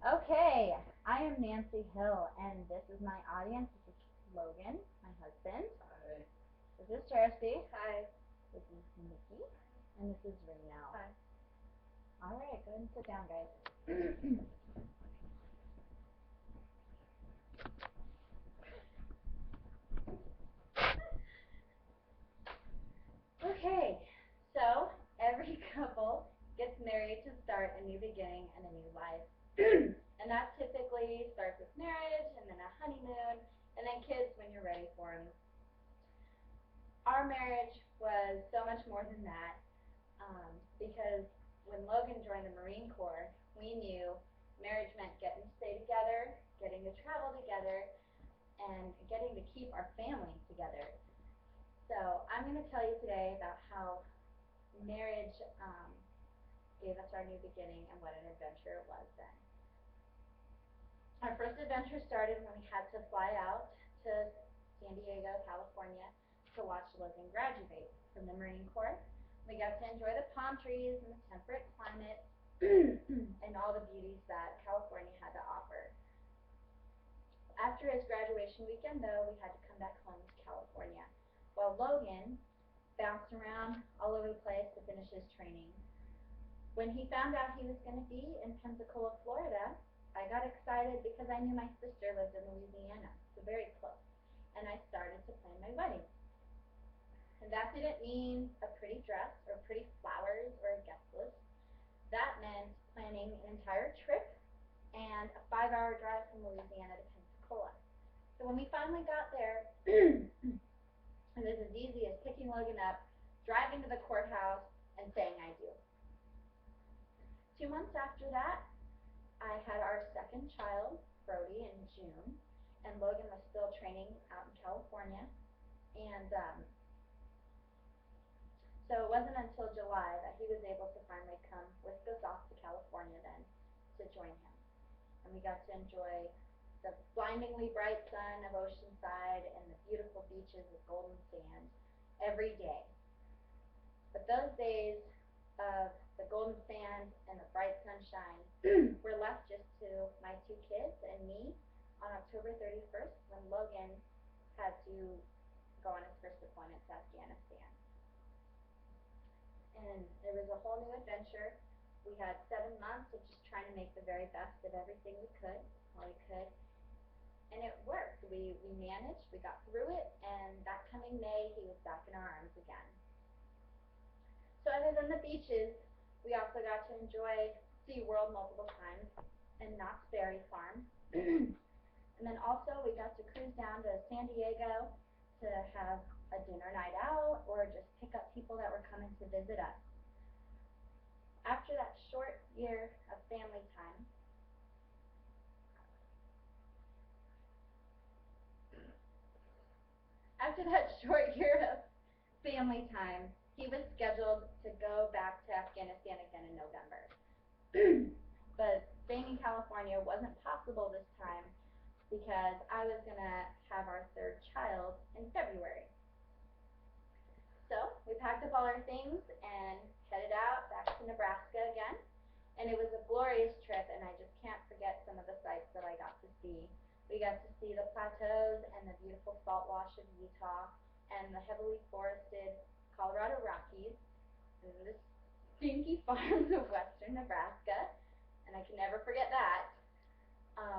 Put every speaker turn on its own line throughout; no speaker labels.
Okay, I am Nancy Hill, and this is my audience. This is Logan, my husband.
Hi.
This is Chelsea.
Hi.
This is Nikki, and this is Raynell.
Hi.
All right, go ahead and sit down, guys. Okay, so every couple gets married to start a new beginning and a new life. And that typically starts with marriage, and then a honeymoon, and then kids when you're ready for them. Our marriage was so much more than that, because when Logan joined the Marine Corps, we knew marriage meant getting to stay together, getting to travel together, and getting to keep our family together. So I'm going to tell you today about how marriage gave us our new beginning and what an adventure it was then. Our first adventure started when we had to fly out to San Diego, California to watch Logan graduate from the Marine Corps. We got to enjoy the palm trees and the temperate climate and all the beauties that California had to offer. After his graduation weekend, though, we had to come back home to California, while Logan bounced around all over the place to finish his training. When he found out he was going to be in Pensacola, Florida, I got excited because I knew my sister lived in Louisiana, so very close, and I started to plan my wedding. And that didn't mean a pretty dress or pretty flowers or a guest list. That meant planning an entire trip and a 5-hour drive from Louisiana to Pensacola. So when we finally got there, it was as easy as picking Logan up, driving to the courthouse, and saying I do. 2 months after that, I had our second child, Brody, in June, and Logan was still training out in California. And so it wasn't until July that he was able to finally come with us off to California then to join him. And we got to enjoy the blindingly bright sun of Oceanside and the beautiful beaches with golden sand every day. But those days of the golden sand and the bright sunshine were left just to my 2 kids and me on October 31st when Logan had to go on his first deployment to Afghanistan. And it was a whole new adventure. We had 7 months of just trying to make the very best of everything we could, while we could. And it worked. We managed, we got through it, and that coming May, he was back in our arms again. So other than the beaches, we also got to enjoy SeaWorld multiple times and Knott's Berry Farm. And then also we got to cruise down to San Diego to have a dinner night out or just pick up people that were coming to visit us. After that short year of family time, he was scheduled to go back to Afghanistan again in November. But staying in California wasn't possible this time because I was going to have our third child in February. So we packed up all our things and headed out back to Nebraska again. And it was a glorious trip, and I just can't forget some of the sights that I got to see. We got to see the plateaus and the beautiful salt wash of Utah and the heavily forested Colorado Rockies and the stinky farms of western Nebraska, and I can never forget that.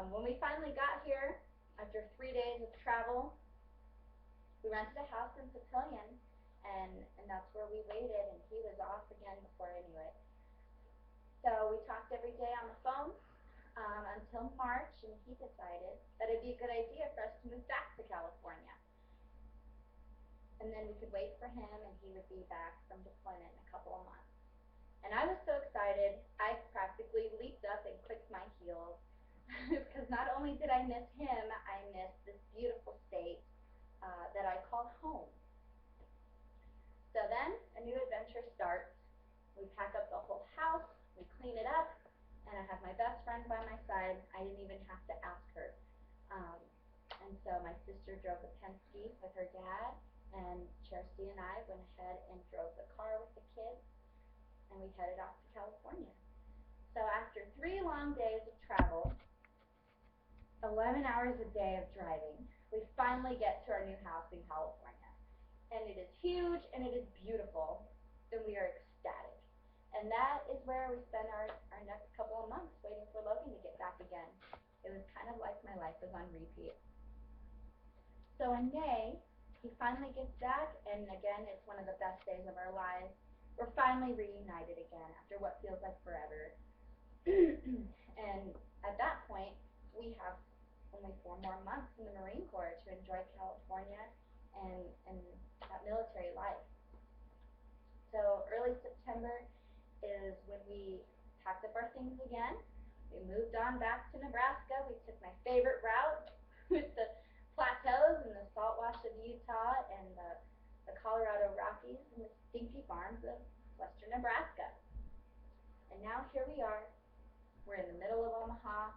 When we finally got here, after 3 days of travel, we rented a house in Papillion, and that's where we waited, and he was off again before I knew it. So we talked every day on the phone until March, and he decided that it'd be a good idea for us to move back to California. And then we could wait for him, and he would be back from deployment in a couple of months. And I was so excited, I practically leaped up and clicked my heels because not only did I miss him, I missed this beautiful state that I called home. So then a new adventure starts. We pack up the whole house, we clean it up, and I have my best friend by my side. I didn't even have to ask her. And so my sister drove a Penske with her dad, and Chelsea and I went ahead and drove the car with the kids, and we headed off to California. So after 3 long days of travel, 11 hours a day of driving, we finally get to our new house in California. And it is huge and it is beautiful, and we are ecstatic. And that is where we spend our next couple of months waiting for Logan to get back again. It was kind of like my life was on repeat. So in May, he finally gets back, and again, it's one of the best days of our lives. We're finally reunited again after what feels like forever. And at that point, we have only 4 more months in the Marine Corps to enjoy California and that military life. So early September is when we packed up our things again. We moved on back to Nebraska. We took my favorite route with the plateaus and the salt wash of Utah and the Colorado Rockies and the stinky farms of western Nebraska. And now here we are. We're in the middle of Omaha,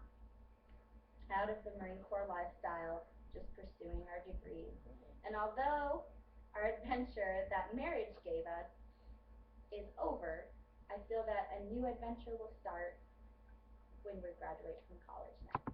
out of the Marine Corps lifestyle, just pursuing our degrees. And although our adventure that marriage gave us is over, I feel that a new adventure will start when we graduate from college next.